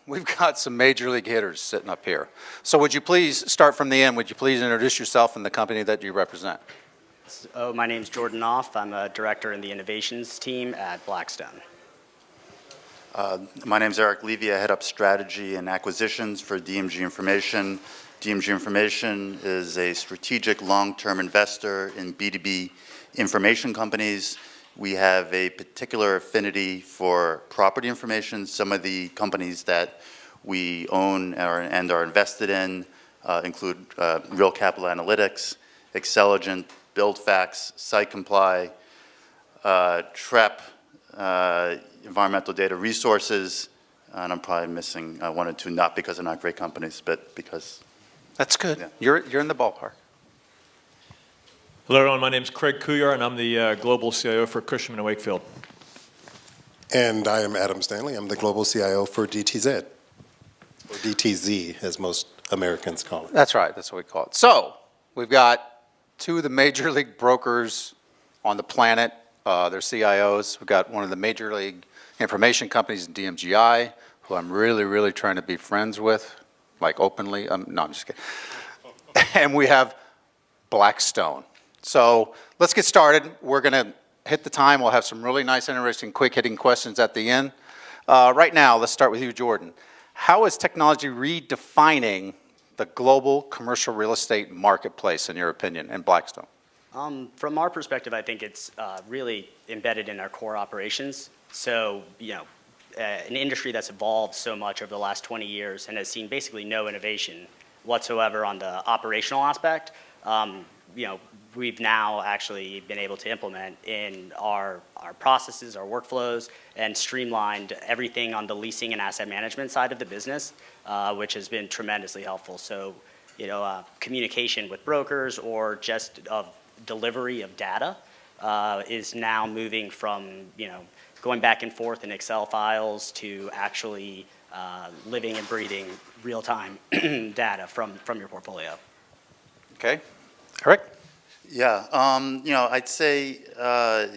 we've got some major league hitters sitting up here. So would you please start from the end? Would you please introduce yourself and the company that you represent? My name's Jordan Knopf. I'm a director in the innovations team at Blackstone. My name's Erik. Levy. I head up strategy and acquisitions for DMG Information. DMG Information is a strategic long-term investor in B2B information companies. We have a particular affinity for property information. Some of the companies that we own and are invested in include Real Capital Analytics, Xceligent, BuildFax, SiteComply, TREP, Environmental Data Resources, and I'm probably missing one or two, not because they're not great companies, but because... That's good. Yeah. You're in the ballpark. Hello, everyone. My name is Cuyar, and I'm the Global CIO for Cushman and Wakefield. And I am Adam Stanley. I'm the Global CIO for DTZ, or DTZ, as most Americans call it. That's right. That's what we call it. So we've got two of the major league brokers on the planet. They're CIOs. We've got one of the major league information companies, DMGI, who I'm really, really trying to be friends with, like openly. No, I'm just kidding. And we have Blackstone. So let's get started. We're going to hit the time. We'll have some really nice, interesting, quick-hitting questions at the end. Right now, let's start with you, Jordan. How is technology redefining the global commercial real estate marketplace, in your opinion, and Blackstone? From our perspective, I think it's really embedded in our core operations. So, an industry that's evolved so much over the last 20 years and has seen basically no innovation whatsoever on the operational aspect, we've now actually been able to implement in our processes, our workflows, and streamlined everything on the leasing and asset management side of the business, which has been tremendously helpful. So, communication with brokers or just of delivery of data is now moving from, going back and forth in Excel files to actually living and breathing real-time data from your portfolio. Okay. Erik? Yeah, I'd say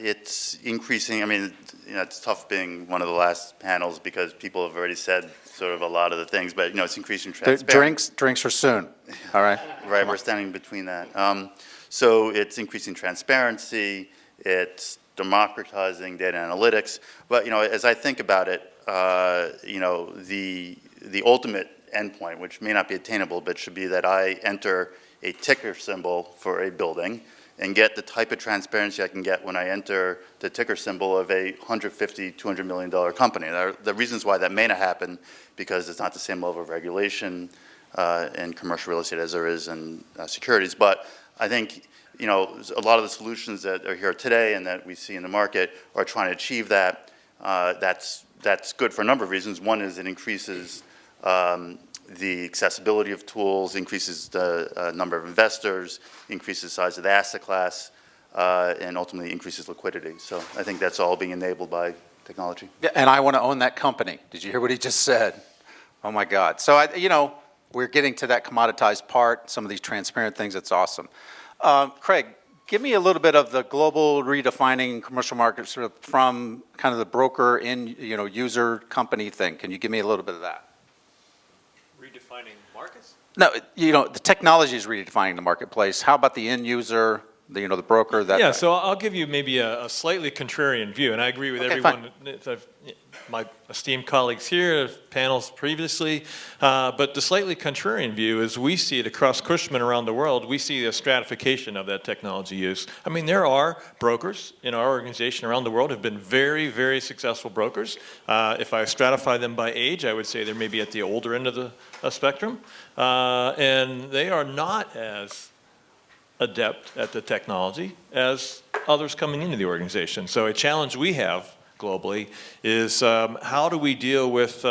it's increasing. I mean, it's tough being one of the last panels because people have already said sort of a lot of the things, but, it's increasing transparency. Drinks are soon, all right? Right, we're standing between that. So it's increasing transparency, it's democratizing data analytics, but, as I think about it, the ultimate endpoint, which may not be attainable, but should be that I enter a ticker symbol for a building and get the type of transparency I can get when I enter the ticker symbol of a $150, $200 million company. The reasons why that may not happen, because it's not the same level of regulation in commercial real estate as there is in securities. But I think, a lot of the solutions that are here today and that we see in the market are trying to achieve that. That's good for a number of reasons. One is it increases the accessibility of tools, increases the number of investors, increases the size of the asset class, and ultimately increases liquidity. So I think that's all being enabled by technology. Yeah, and I want to own that company. Did you hear what he just said? Oh my God. So, we're getting to that commoditized part, some of these transparent things. It's awesome. Craig, give me a little bit of the global redefining commercial markets sort of from kind of the broker in, user company thing. Can you give me a little bit of that? Redefining markets? No, the technology is redefining the marketplace. How about the end user, the broker? Yeah, so I'll give you maybe a slightly contrarian view, and I agree with everyone. My esteemed colleagues here, panels previously, but the slightly contrarian view is we see it across Cushman around the world. We see a stratification of that technology use. I mean, there are brokers in our organization around the world who have been very, very successful brokers. If I stratify them by age, I would say they're maybe at the older end of the spectrum, and they are not as adept at the technology as others coming into the organization. So a challenge we have globally is how do we deal with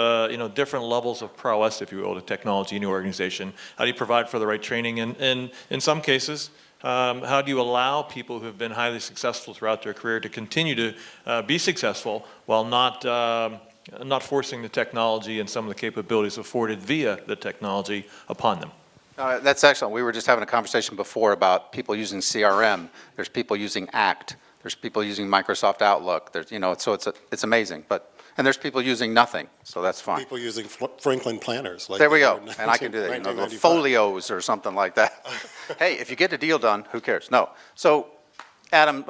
different levels of prowess, if you will, to technology in your organization? How do you provide for the right training? And in some cases, how do you allow people who have been highly successful throughout their career to continue to be successful while not forcing the technology and some of the capabilities afforded via the technology upon them? That's excellent. We were just having a conversation before about people using CRM. There's people using ACT. There's people using Microsoft Outlook. There's, so it's amazing. But And there's people using nothing, so that's fine. People using Franklin planners. Like There we they go, were in and I can do that, you know, the 1995. folios or something like that. Hey, if you get a deal done, who cares? No. So, Adam,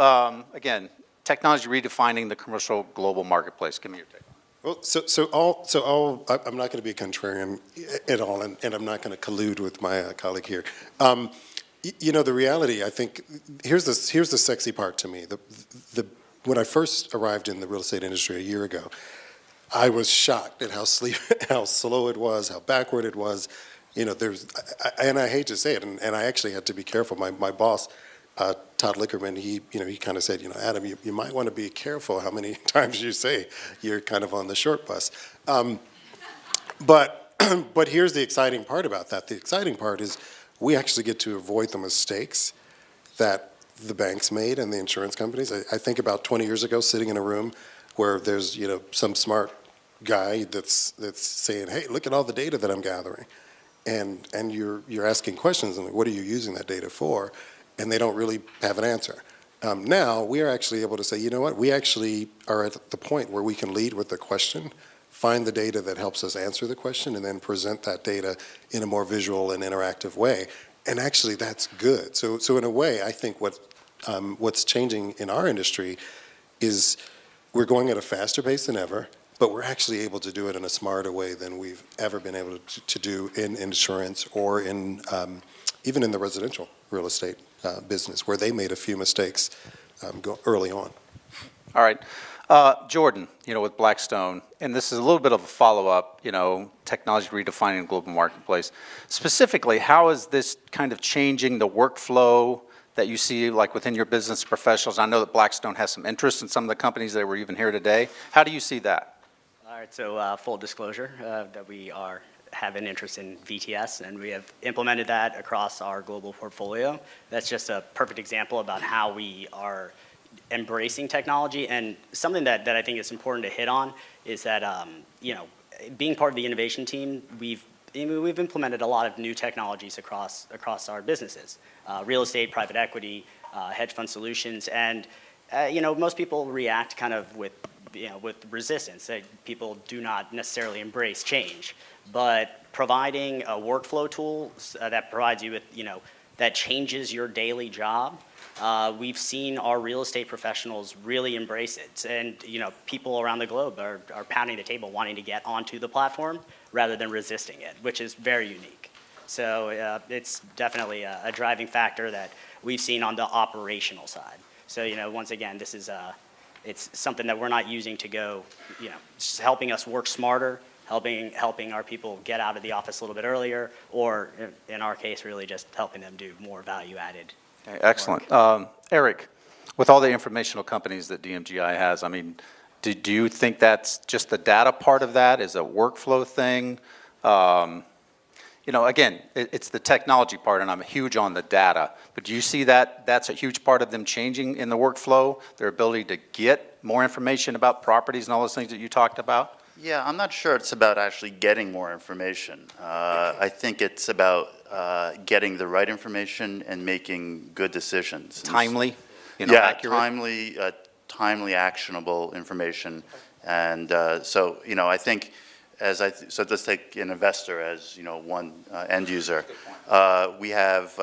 again, technology redefining the commercial global marketplace. Give me your take. Well, I'm not going to be a contrarian at all, and I'm not going to collude with my colleague here. You know, the reality, I think, here's the sexy part to me. When I first arrived in the real estate industry a year ago, I was shocked at how slow it was, how backward it was. You know, and I hate to say it, and I actually had to be careful. My boss, Todd Lickerman, he kind of said, you know, Adam, you might want to be careful how many times you say you're kind of on the short bus. But here's the exciting part about that. The exciting part is we actually get to avoid the mistakes that the banks made and the insurance companies. I think about 20 years ago, sitting in a room where there's, you know, some smart guy that's saying, hey, look at all the data that I'm gathering. And you're asking questions, and what are you using that data for? And they don't really have an answer. Now, we are actually able to say, you know what, we actually are at the point where we can lead with the question, find the data that helps us answer the question, and then present that data in a more visual and interactive way. And actually, that's good. So in a way, I think what's changing in our industry is we're going at a faster pace than ever, but we're actually able to do it in a smarter way than we've ever been able to do in insurance or in even in the residential real estate business, where they made a few mistakes early on. All right. Jordan, you know, with Blackstone, and this is a little bit of a follow-up, you know, technology redefining the global marketplace. Specifically, how is this kind of changing the workflow that you see, like, within your business professionals? I know that Blackstone has some interest in some of the companies that were even here today. How do you see that? All right, so full disclosure that we have an interest in VTS, and we have implemented that across our global portfolio. That's just a perfect example about how we are embracing technology. And something that I think is important to hit on is that, you know, being part of the innovation team, we've implemented a lot of new technologies across our businesses, real estate, private equity, hedge fund solutions, and you know, most people react kind of with resistance. People do not necessarily embrace change, but providing a workflow tool that provides you with, you know, that changes your daily job. We've seen our real estate professionals really embrace it, and you know, people around the globe are pounding the table wanting to get onto the platform rather than resisting it, which is very unique. So it's definitely a driving factor that we've seen on the operational side. So you know, once again, this is it's something that we're not using to go, you know, just helping us work smarter, helping our people get out of the office a little bit earlier, or in our case, really just helping them do more value-added. Okay, excellent. Erik, with all the informational companies that DMGI has, I mean, do you think that's just the data part of that? Is a workflow thing? You know, again, it's the technology part, and I'm huge on the data. But do you see that that's a huge part of them changing in the workflow, their ability to get more information about properties and all those things that you talked about? Yeah, I'm not sure it's about actually getting more information. I think it's about getting the right information and making good decisions. Timely, you know, Yeah, accurate? timely, actionable information. And so, you know, I think so let's take an investor as, you know, one end user. We have,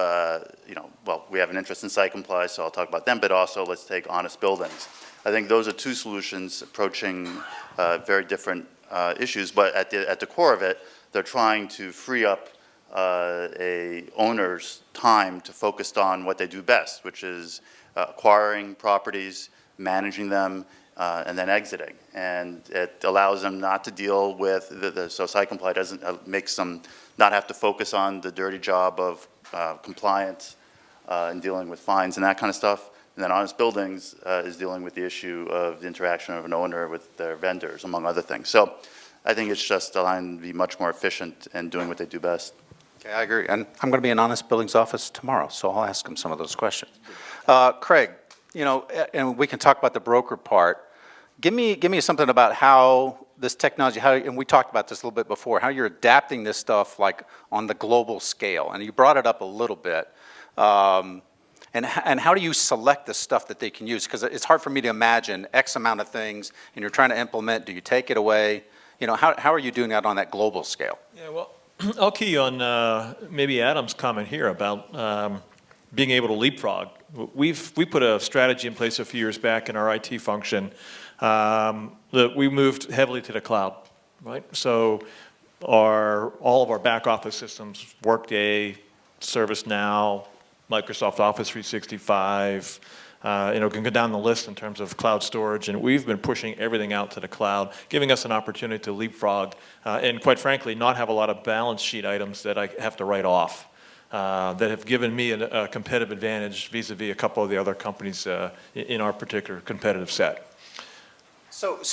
you know, well, we have an interest in site comply, so I'll talk about them, but also let's take honest buildings. I think those are two solutions approaching very different issues, but at the core of it, they're trying to free up a owner's time to focus on what they do best, which is acquiring properties, managing them, and then exiting. And it allows them not to deal with so site comply doesn't makes them not have to focus on the dirty job of compliance and dealing with fines and that kind of stuff. And then honest buildings is dealing with the issue of the interaction of an owner with their vendors, among other things. So I think it's just allowing them to be much more efficient and doing what they do best. Okay, I agree. And I'm going to be in Honest Buildings office tomorrow, so I'll ask them some of those questions. Craig, you know, and we can talk about the broker part. Give me something about how this technology, and we talked about this a little bit before, how you're adapting this stuff like on the global scale. And you brought it up a little bit. And how do you select the stuff that they can use? Because it's hard for me to imagine X amount of things, and you're trying to implement, do you take it away? You know, how are you doing that on that global scale? Yeah, well, I'll key on maybe Adam's comment here about being able to leapfrog. We put a strategy in place a few years back in our IT function that we moved heavily to the cloud, right? So all of our back office systems, Workday, ServiceNow, Microsoft Office 365, can go down the list in terms of cloud storage, and we've been pushing everything out to the cloud, giving us an opportunity to leapfrog, and quite frankly, not have a lot of balance sheet items that I have to write off, that have given me a competitive advantage vis-a-vis a couple of the other companies in our particular competitive set. So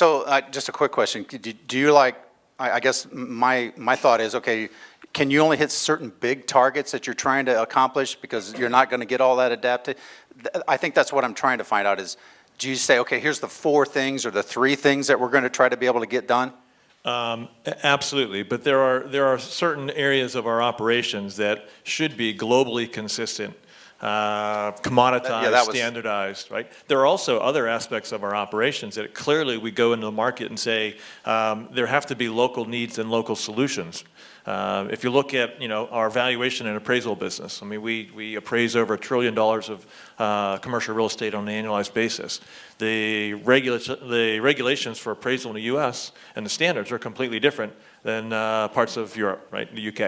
just a quick question. Do you like, I guess my thought is, okay, can you only hit certain big targets that you're trying to accomplish because you're not going to get all that adapted? I think that's what I'm trying to find out is, do you say, okay, here's the 4 things or the 3 things that we're going to try to be able to get done? Absolutely, but there are certain areas of our operations that should be globally consistent, commoditized, standardized, right? There are also other aspects of our operations that clearly we go into the market and say there have to be local needs and local solutions. If you look at our valuation and appraisal business, I mean we appraise over $1 trillion of commercial real estate on an annualized basis. The regulations for appraisal in the U.S. and the standards are completely different than parts of Europe, right? The UK.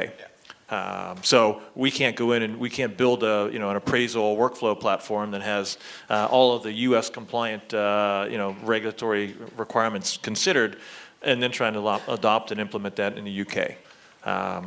Yeah. So we can't go in and we can't build an appraisal workflow platform that has all of the U.S. compliant regulatory requirements considered, and then trying to adopt and implement that in the UK.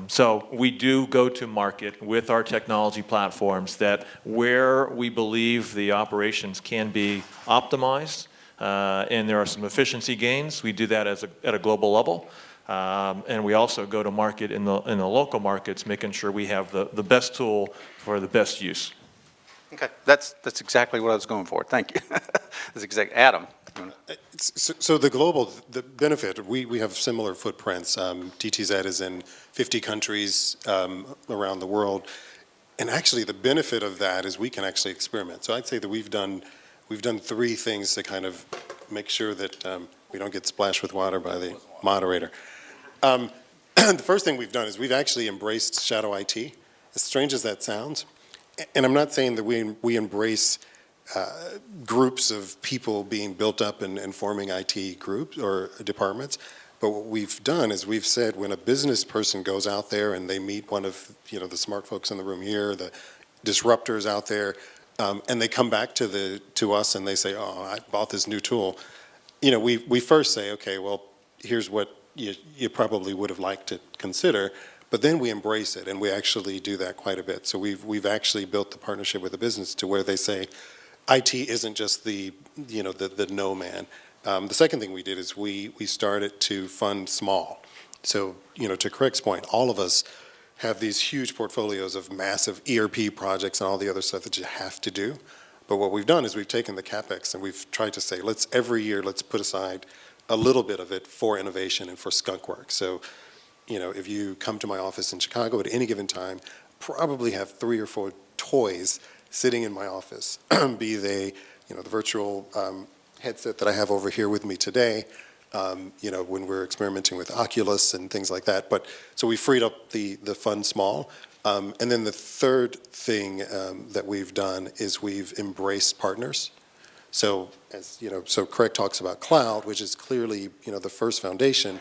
So we do go to market with our technology platforms that where we believe the operations can be optimized, and there are some efficiency gains, we do that at a global level. And we also go to market in the local markets, making sure we have the best tool for the best use. Okay, that's exactly what I was going for. Thank you. That's exactly. Adam. So the benefit, we have similar footprints. DTZ is in 50 countries around the world. And actually the benefit of that is we can actually experiment. So I'd say that we've done 3 things to kind of make sure that we don't get splashed with water by the moderator. The first thing we've done is we've actually embraced shadow IT, as strange as that sounds. And I'm not saying that we embrace groups of people being built up and forming IT groups or departments. But what we've done is we've said when a business person goes out there and they meet one of the smart folks in the room here, the disruptors out there, and they come back to us and they say, oh, I bought this new tool. We first say, okay, well, here's what you probably would have liked to consider. But then we embrace it, and we actually do that quite a bit. So we've actually built the partnership with the business to where they say, IT isn't just the no man. The second thing we did is we started to fund small. So to Craig's point, all of us have these huge portfolios of massive ERP projects and all the other stuff that you have to do. But what we've done is we've taken the CapEx and we've tried to say, every year let's put aside a little bit of it for innovation and for skunk work. So if you come to my office in Chicago at any given time, probably have 3 or 4 toys sitting in my office, be they, the virtual headset that I have over here with me today, when we're experimenting with Oculus and things like that. But so we freed up the fund small. And then the third thing that we've done is we've embraced partners. So so Craig talks about cloud, which is clearly, the first foundation.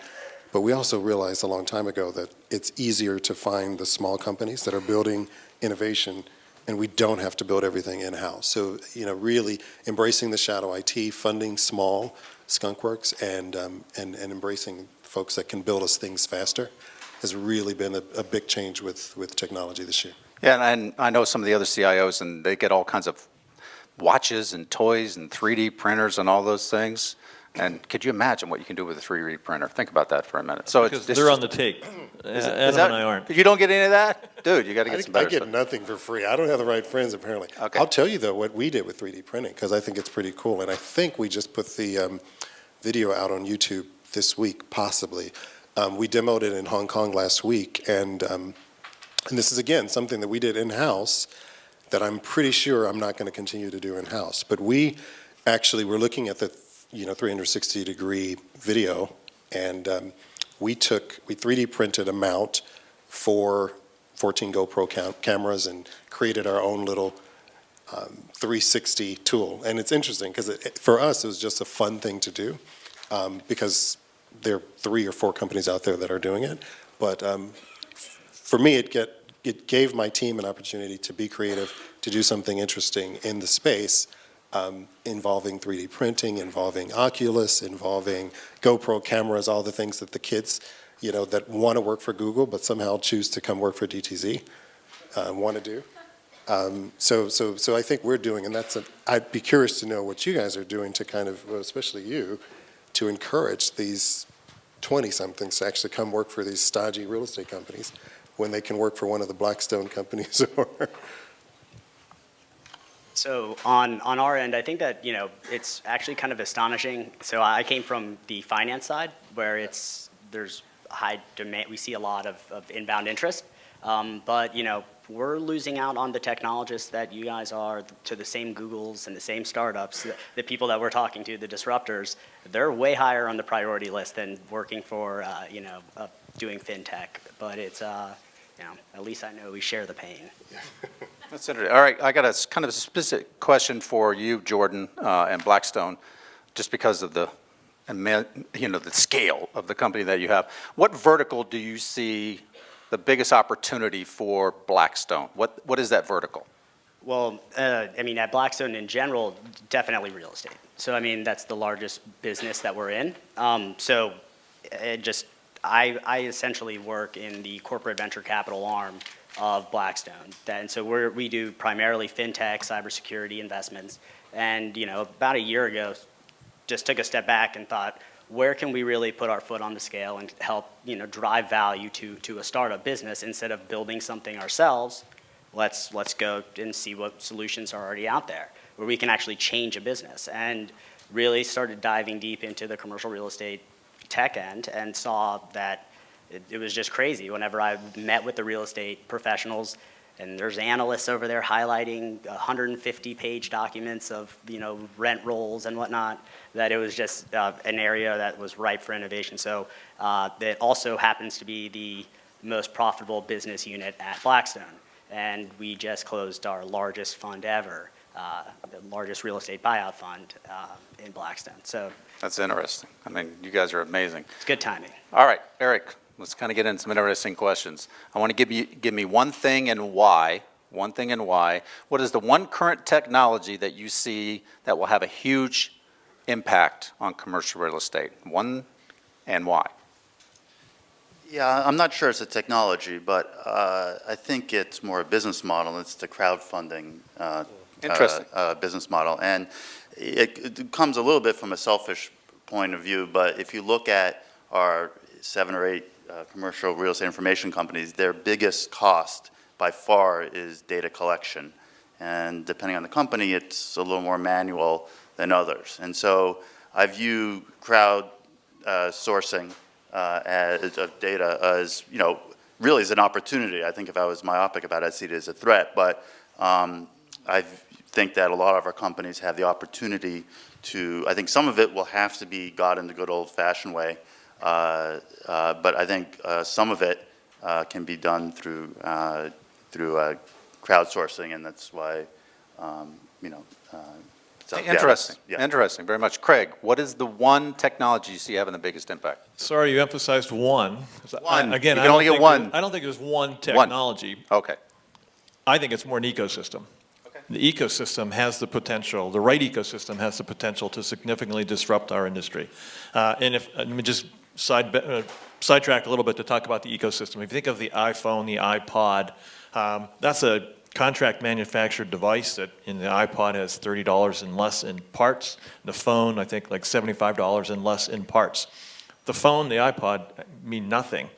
But we also realized a long time ago that it's easier to find the small companies that are building innovation, and we don't have to build everything in-house. So, really embracing the shadow IT, funding small skunkworks, and embracing folks that can build us things faster has really been a big change with technology this year. Yeah, and I know some of the other CIOs, and they get all kinds of watches and toys and 3D printers and all those things. And could you imagine what you can do with a 3D printer? Think about that for a minute. So because they're on the take. Adam and I aren't. You don't get any of that? Dude, you got to get some better stuff. I stuff. get nothing for free. I don't have the right friends, apparently. Okay. I'll tell you, though, what we did with 3D printing, because I think it's pretty cool. And I think we just put the video out on YouTube this week, possibly. We demoed it in Hong Kong last week. And this is, again, something that we did in-house that I'm pretty sure I'm not going to continue to do in-house. But we actually were looking at the 360-degree video, and we 3D printed a mount for 14 GoPro cameras and created our own little 360 tool. And it's interesting because for us, it was just a fun thing to do because there are 3 or 4 companies out there that are doing it. But for me, it gave my team an opportunity to be creative, to do something interesting in the space involving 3D printing, involving Oculus, involving GoPro cameras, all the things that the kids, that want to work for Google but somehow choose to come work for DTZ want to do. So I think we're doing, and I'd be curious to know what you guys are doing to kind of, well, especially you, to encourage these 20-somethings to actually come work for these stodgy real estate companies when they can work for one of the Blackstone companies or. So on our end, I think that, it's actually kind of astonishing. So I came from the finance side where there's high demand. We see a lot of inbound interest. But, we're losing out on the technologists that you guys are, to the same Googles and the same startups, the people that we're talking to, the disruptors. They're way higher on the priority list than working for, doing fintech. But it's, at least I know we share the pain. That's interesting. All right, I got a kind of a specific question for you, Jordan, and Blackstone, just because of the scale of the company that you have. What vertical do you see the biggest opportunity for Blackstone? What is that vertical? Well, at Blackstone in general, definitely real estate. So, that's the largest business that we're in. I essentially work in the corporate venture capital arm of Blackstone. And so we do primarily fintech, cybersecurity investments. And, about a year ago, just took a step back and thought, where can we really put our foot on the scale and help, drive value to a startup business instead of building something ourselves? Let's go and see what solutions are already out there where we can actually change a business. And really started diving deep into the commercial real estate tech end and saw that it was just crazy. Whenever I met with the real estate professionals, and there's analysts over there highlighting 150-page documents of rent rolls and whatnot, that it was just an area that was ripe for innovation. So that also happens to be the most profitable business unit at Blackstone. And we just closed our largest fund ever, the largest real estate buyout fund in Blackstone. So That's interesting. You guys are amazing. it's good timing. All right, Erik, let's kind of get into some interesting questions. I want to give me one thing and why. One thing and why. What is the one current technology that you see that will have a huge impact on commercial real estate? One and why? Yeah, I'm not sure it's a technology, but I think it's more a business model. It's the crowdfunding Interesting. Business model. And it comes a little bit from a selfish point of view, but if you look at our 7 or 8 commercial real estate information companies, their biggest cost by far is data collection. And depending on the company, it's a little more manual than others. And so I view crowd sourcing of data as, really as an opportunity. I think if I was myopic about it, I'd see it as a threat. But I think that a lot of our companies have the opportunity to, I think some of it will have to be got in the good old-fashioned way. But I think some of it can be done through crowdsourcing, and that's why, so, Interesting. yeah. Interesting, very much. Craig, what is the one technology you see having the biggest impact? Sorry, you emphasized one. One. Again, You can only get one. I don't think there's one technology. Okay. I think it's more an ecosystem. The ecosystem has the potential, the right ecosystem has the potential to significantly disrupt our industry. And let me just sidetrack a little bit to talk about the ecosystem. If you think of the iPhone, the iPod, that's a contract manufactured device that in the iPod has $30 and less in parts. The phone, I think like $75 and less in parts. The phone, the iPod mean nothing.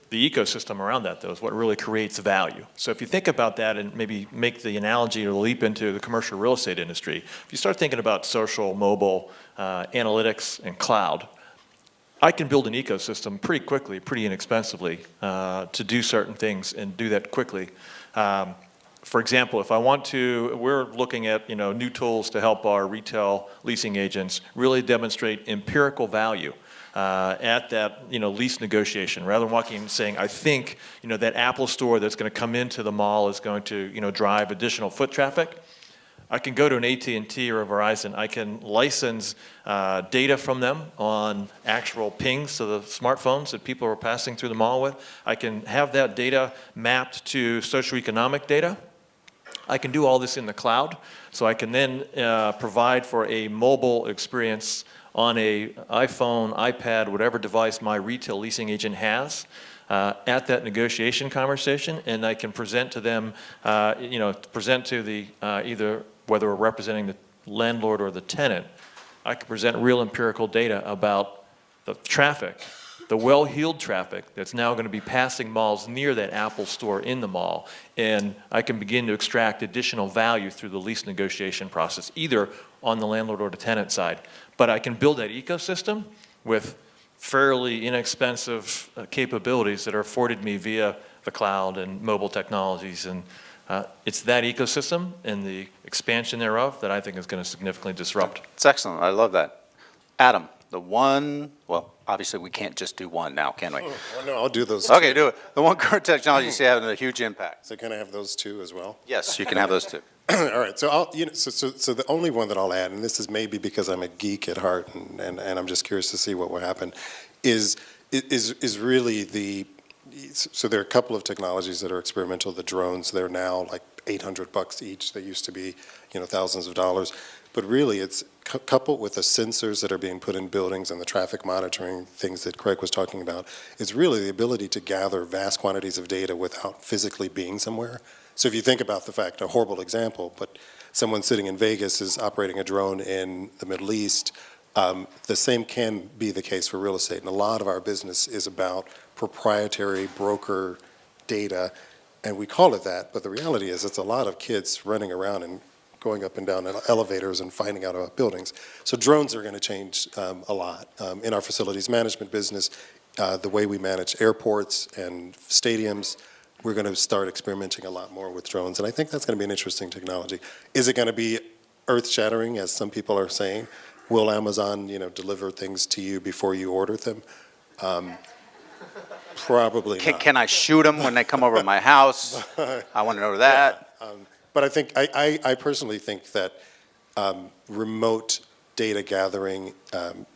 The ecosystem around that, though, is what really creates value. So if you think about that and maybe make the analogy or leap into the commercial real estate industry, if you start thinking about social, mobile, analytics, and cloud, I can build an ecosystem pretty quickly, pretty inexpensively, to do certain things and do that quickly. for example, if I want to, we're looking at, new tools to help our retail leasing agents really demonstrate empirical value at that, lease negotiation. Rather than walking and saying, I think, that Apple store that's going to come into the mall is going to, drive additional foot traffic. I can go to an AT&T or a Verizon. I can license data from them on actual pings to the smartphones that people are passing through the mall with. I can have that data mapped to socioeconomic data. I can do all this in the cloud, so I can then provide for a mobile experience on a iPhone, iPad, whatever device my retail leasing agent has at that negotiation conversation, and I can present to them, present to the either whether we're representing the landlord or the tenant, I can present real empirical data about the traffic, the well-heeled traffic that's now going to be passing malls near that Apple store in the mall, and I can begin to extract additional value through the lease negotiation process, either on the landlord or the tenant side. But I can build that ecosystem with fairly inexpensive capabilities that are afforded me via the cloud and mobile technologies, and it's that ecosystem and the expansion thereof that I think is going to significantly disrupt. It's excellent. I love that. Adam, well, obviously we can't just do one now, can we? Oh, no, I'll do those. Okay, do it. The one current technology you see having a huge impact. So can I have those two as well? Yes, you can have those two. All right, so so the only one that I'll add, and this is maybe because I'm a geek at heart, and I'm just curious to see what will happen, is really so there are a couple of technologies that are experimental. The drones, they're now like $800 each. They used to be, thousands of dollars. But really, it's coupled with the sensors that are being put in buildings and the traffic monitoring things that Craig was talking about. It's really the ability to gather vast quantities of data without physically being somewhere. So if you think about the fact, a horrible example, but someone sitting in Vegas is operating a drone in the Middle East, the same can be the case for real estate. And a lot of our business is about proprietary broker data, and we call it that, but the reality is it's a lot of kids running around and going up and down elevators and finding out about buildings. So drones are going to change a lot. In our facilities management business, the way we manage airports and stadiums, we're going to start experimenting a lot more with drones, and I think that's going to be an interesting technology. Is it going to be earth-shattering, as some people are saying? Will Amazon, deliver things to you before you order them? Probably not. Can I shoot them when they come over to my house? I want to know that. But I think, I personally think that remote data gathering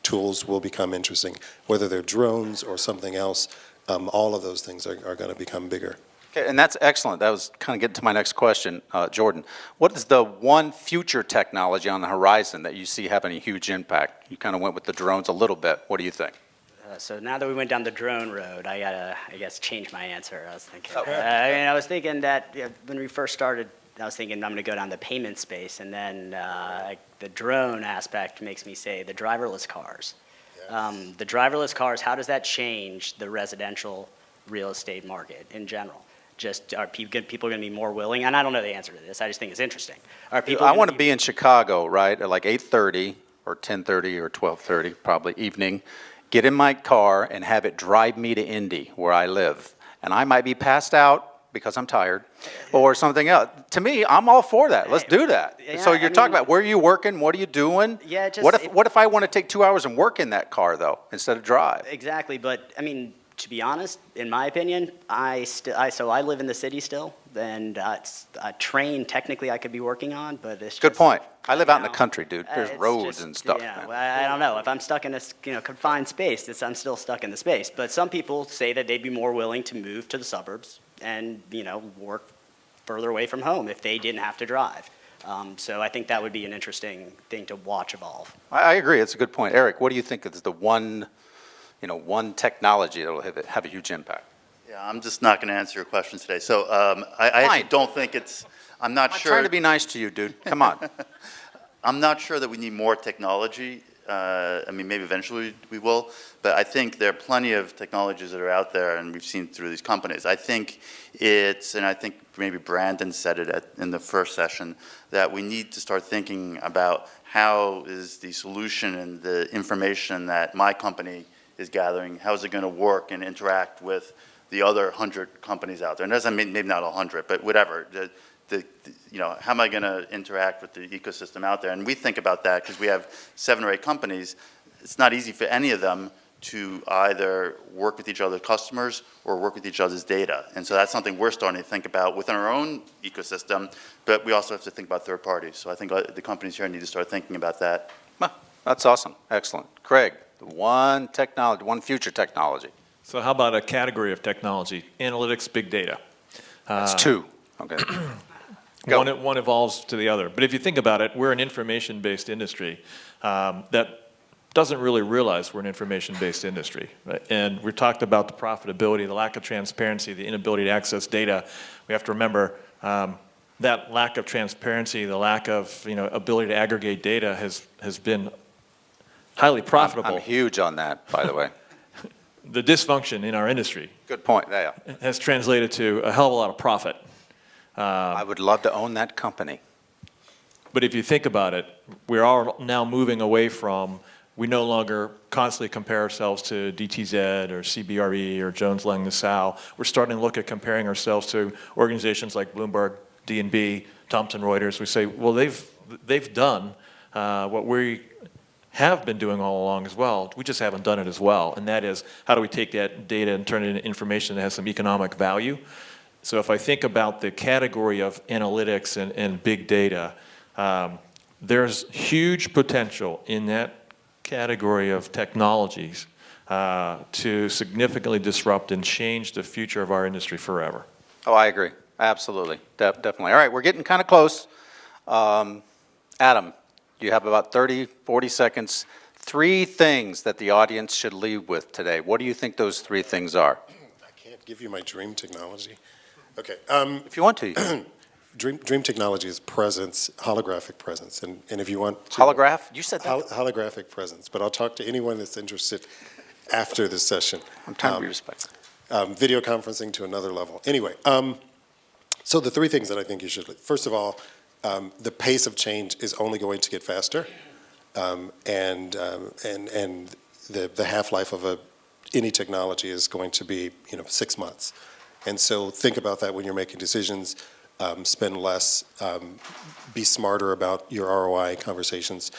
tools will become interesting, whether they're drones or something else. All of those things are going to become bigger. Okay, and that's excellent. That was kind of getting to my next question, Jordan. What is the one future technology on the horizon that you see having a huge impact? You kind of went with the drones a little bit. What do you think? So now that we went down the drone road, I gotta, change my answer. I was thinking, I was thinking that when we first started, I was thinking I'm gonna go down the payment space, and then the drone aspect makes me say the driverless cars. Yes. The driverless cars, how does that change the residential real estate market in general? Just are people going to be more willing? And I don't know the answer to this. I just think it's interesting. Are people? I want to be in Chicago, right, at like 8:30 or 10:30 or 12:30, probably evening. Get in my car and have it drive me to Indy, where I live, and I might be passed out because I'm tired, or something else. To me, I'm all for that. Let's do that. Yeah, So you're talking about where are you working? What are you doing? Yeah. Just, what if I want to take 2 hours and work in that car though, instead of drive? Exactly, but I mean, to be honest, in my opinion, so I live in the city still, and it's a train technically I could be working on, but it's just, Good point. I live out in the country, dude. There's it's roads just, and stuff. Yeah, man. well, I don't know. If I'm stuck in this confined space, I'm still stuck in the space. But some people say that they'd be more willing to move to the suburbs and work further away from home if they didn't have to drive. So I think that would be an interesting thing to watch evolve. I agree. It's a good point. Eric, what do you think is the one technology that will have a huge impact? Yeah, I'm just not going to answer your question today. So I actually don't think I'm not sure. I'm trying to be nice to you, dude. Come on. I'm not sure that we need more technology. I mean, maybe eventually we will, but I think there are plenty of technologies that are out there, and we've seen through these companies. I think and I think maybe Brandon said it in the first session, that we need to start thinking about how is the solution and the information that my company is gathering, how is it going to work and interact with the other 100 companies out there? And doesn't mean maybe not 100, but whatever. how am I going to interact with the ecosystem out there? And we think about that because we have 7 or 8 companies. It's not easy for any of them to either work with each other's customers or work with each other's data. And so that's something we're starting to think about within our own ecosystem, but we also have to think about third parties. So I think the companies here need to start thinking about that. That's awesome. Excellent. Craig, one future technology. So how about a category of technology? Analytics, big data. That's 2. Okay. Go. One evolves to the other. But if you think about it, we're an information-based industry that doesn't really realize we're an information-based industry. Right? And we talked about the profitability, the lack of transparency, the inability to access data. We have to remember that lack of transparency, the lack of ability to aggregate data has been highly profitable. I'm huge on that, by the way. The dysfunction in our industry. Good point. Yeah. Has translated to a hell of a lot of profit. I would love to own that company. But if you think about it, we're all now moving away from, we no longer constantly compare ourselves to DTZ or CBRE or Jones Lang LaSalle. We're starting to look at comparing ourselves to organizations like Bloomberg, D&B, Thomson Reuters. We say, well, they've done what we have been doing all along as well. We just haven't done it as well. And that is, how do we take that data and turn it into information that has some economic value? So if I think about the category of analytics and big data, there's huge potential in that category of technologies to significantly disrupt and change the future of our industry forever. Oh, I agree. Absolutely. Definitely. All right, we're getting kind of close. Adam, you have about 30, 40 seconds. 3 things that the audience should leave with today. What do you think those 3 things are? I can't give you my dream technology. Okay. If you want to. You can. Dream technology is presence, holographic presence. And if you want to... Holograph? You said that. Holographic presence. But I'll talk to anyone that's interested after this session. I'm trying to be respectful. Video conferencing to another level. Anyway, so the 3 things that I think you should... First of all, the pace of change is only going to get faster. And the half-life of any technology is going to be 6 months. And so think about that when you're making decisions. Spend less, be smarter about your ROI conversations.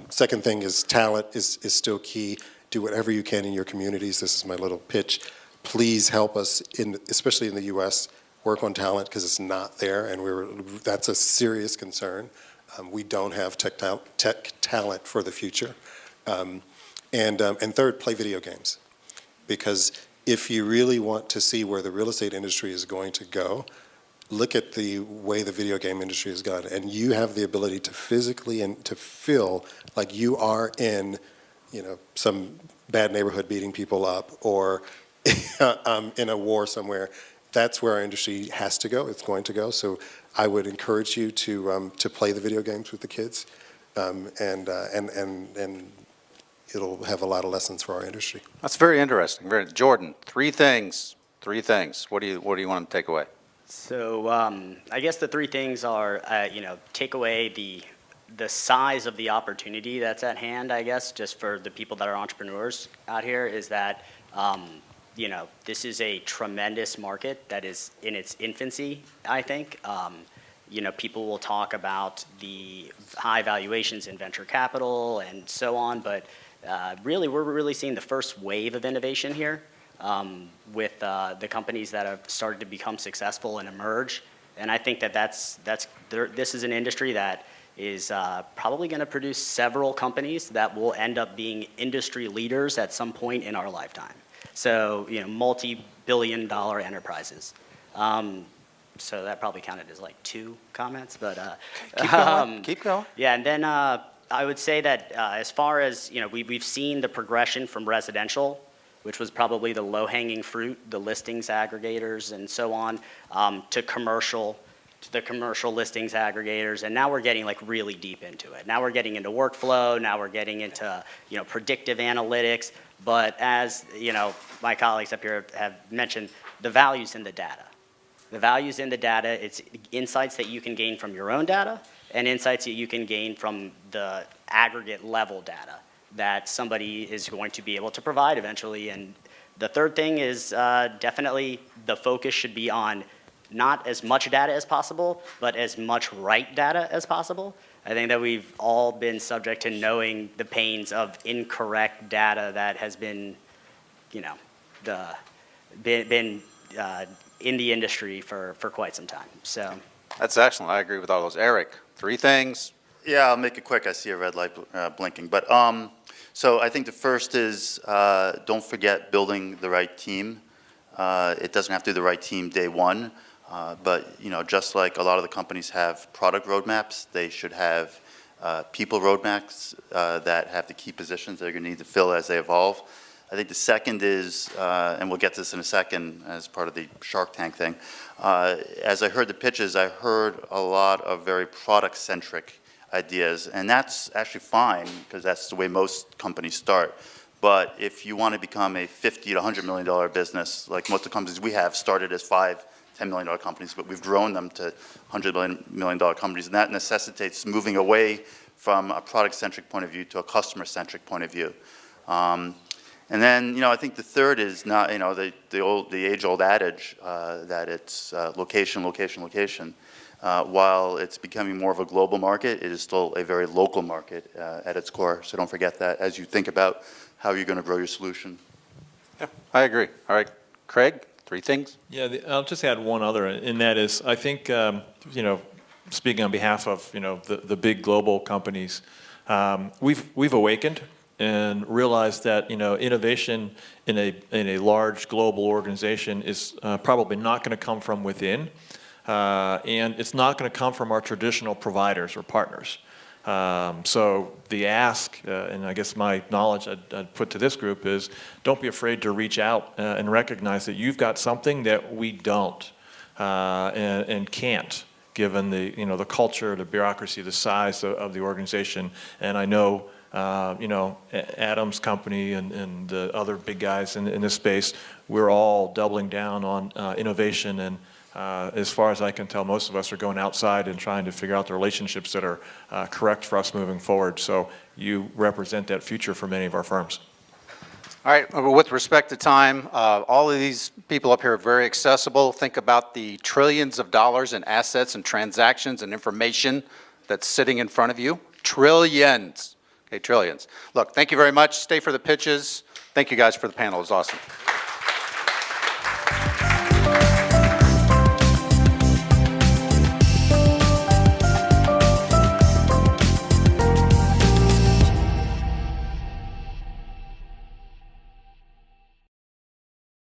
Second thing is talent is still key. Do whatever you can in your communities. This is my little pitch. Please help us, especially in the U.S., work on talent because it's not there, and that's a serious concern. We don't have tech talent for the future. And third, play video games. Because if you really want to see where the real estate industry is going to go, look at the way the video game industry has gone, and you have the ability to physically and to feel like you are in, some bad neighborhood beating people up, or in a war somewhere. That's where our industry has to go. It's going to go. So I would encourage you to play the video games with the kids, and it'll have a lot of lessons for our industry. That's very interesting. Jordan, 3 things. 3 things. What do you want them to take away? So I guess the 3 things are, take away the size of the opportunity that's at hand, I guess, just for the people that are entrepreneurs out here, is that, this is a tremendous market that is in its infancy, I think. People will talk about the high valuations in venture capital and so on, but really, we're really seeing the first wave of innovation here. With the companies that have started to become successful and emerge. And I think this is an industry that is probably going to produce several companies that will end up being industry leaders at some point in our lifetime. So, multi-billion-dollar enterprises. So that probably counted as like 2 comments, but Keep going. Yeah, and then I would say that as far as we've seen the progression from residential, which was probably the low-hanging fruit, the listings aggregators and so on, to the commercial listings aggregators, and now we're getting really deep into it. Now we're getting into workflow, now we're getting into predictive analytics, but as my colleagues up here have mentioned, the value's in the data. The value's in the data. It's insights that you can gain from your own data and insights that you can gain from the aggregate level data that somebody is going to be able to provide eventually. And the third thing is definitely the focus should be on not as much data as possible, but as much right data as possible. I think that we've all been subject to knowing the pains of incorrect data that has been, you know, been in the industry for quite some time. So That's excellent. I agree with all those. Erik, 3 things. Yeah, I'll make it quick. I see a red light blinking. But so I think the first is don't forget building the right team. It doesn't have to be the right team day one, but you know, just like a lot of the companies have product roadmaps, they should have people roadmaps that have the key positions they're going to need to fill as they evolve. I think the second is, and we'll get to this in a second as part of the Shark Tank thing, as I heard the pitches, I heard a lot of very product-centric ideas, and that's actually fine because that's the way most companies start. But if you want to become a $50 to $100 million business, like most of the companies we have started as $5, $10 million companies, but we've grown them to $100 million companies, and that necessitates moving away from a product-centric point of view to a customer-centric point of view. And then, you know, I think the third is not, you know, the age-old adage that it's location, location, location. While it's becoming more of a global market, it is still a very local market at its core. So don't forget that as you think about how you're going to grow your solution. Yeah, I agree. All right, Craig, 3 things. Yeah, I'll just add one other, and that is, I think, you know, speaking on behalf of, you know, the big global companies, we've awakened and realized that, you know, innovation in a large global organization is probably not going to come from within, and it's not going to come from our traditional providers or partners. So the ask, and I guess my knowledge I'd put to this group is, don't be afraid to reach out and recognize that you've got something that we don't and can't, given the, you know, the culture, the bureaucracy, the size of the organization. And I know, you know, Adam's company and the other big guys in this space, we're all doubling down on innovation, and as far as I can tell, most of us are going outside and trying to figure out the relationships that are correct for us moving forward. So you represent that future for many of our firms. All right, with respect to time, all of these people up here are very accessible. Think about the trillions of dollars in assets and transactions and information that's sitting in front of you. Trillions. Okay, trillions. Look, thank you very much. Stay for the pitches. Thank you guys for the panel. It was awesome.